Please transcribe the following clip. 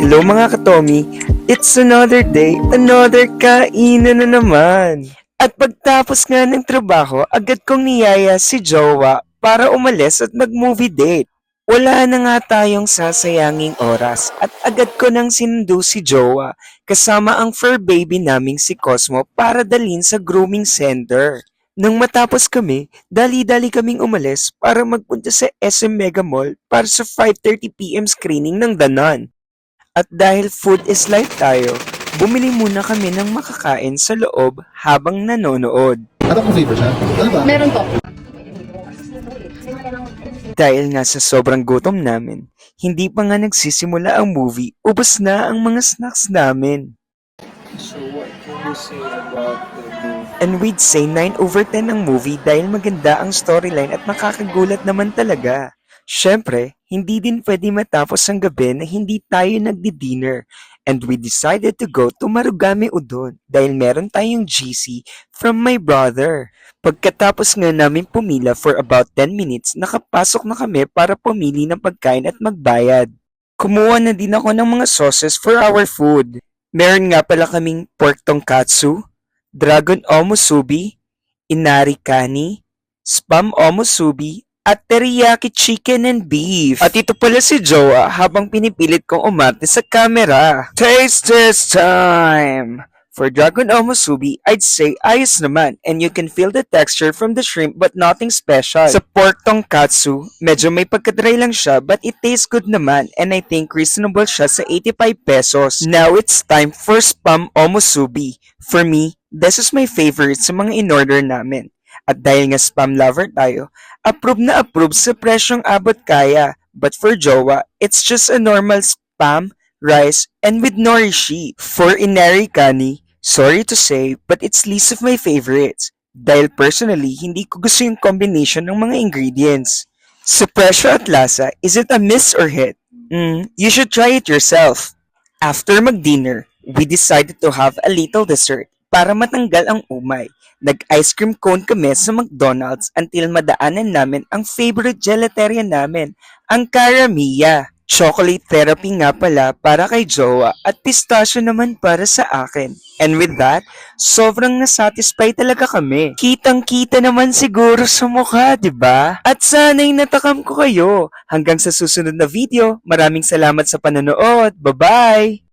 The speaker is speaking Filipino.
Hello mga katomi, it's another day, another kainan na naman. At pagtapos nga ng trabaho, agad kong niyaya si Jowa para umalis at mag-movie date. Wala na nga tayong sasayanging oras at agad ko nang sinundo si Jowa kasama ang fur baby naming si Cosmo para dalhin sa grooming center. Nang matapos kami, dali-dali kaming umalis para magpunta sa SM Mega Mall para sa 5:30 PM screening ng The Nun. At dahil food is life tayo, bumili muna kami ng makakain sa loob habang nanonood. Ano kung flavor siya? Ano ba? Meron po. Dahil nga sa sobrang gutom namin, hindi pa nga nagsisimula ang movie, ubos na ang mga snacks namin. So what can you say about the movie? And we'd say 9/10 ang movie dahil maganda ang storyline at nakakagulat naman talaga. Siyempre, hindi din pwede matapos ang gabi na hindi tayo nagdi-dinner. And we decided to go to Marugame Udon dahil meron tayong GC from my brother. Pagkatapos nga namin pumila for about 10 minutes, nakapasok na kami para pumili ng pagkain at magbayad. Kumuha na din ako ng mga sauces for our food. Meron nga pala kaming pork tonkatsu, dragon omusubi, inari kani, spam omusubi, at teriyaki chicken and beef. At ito pala si Joa habang pinipilit kong umarte sa camera. Taste test time! For Dragon Omusubi, I'd say ayos naman and you can feel the texture from the shrimp but nothing special. Sa pork tonkatsu, medyo may pagkadry lang siya but it tastes good naman and I think reasonable siya sa 85 pesos. Now it's time for Spam Omusubi. For me, this is my favorite sa mga in-order namin. At dahil nga spam lover tayo, approve na approve sa presyong abot kaya. But for Jowa, it's just a normal spam, rice, and with norishi. For inari kani, sorry to say, but it's least of my favorites. Dahil personally, hindi ko gusto yung combination ng mga ingredients. Sa presyo at lasa, is it a miss or hit? You should try it yourself. After mag-dinner, we decided to have a little dessert para matanggal ang umay. Nag-ice cream cone kami sa McDonald's until madaanan namin ang favorite gelateria namin, ang Caramia. Chocolate therapy nga pala para kay Jowa at pistachio naman para sa akin. And with that, sobrang nasatisfy talaga kami. Kitang-kita naman siguro sa mukha, di ba? At sana'y natakam ko kayo. Hanggang sa susunod na video, maraming salamat sa panonood. Bye-bye!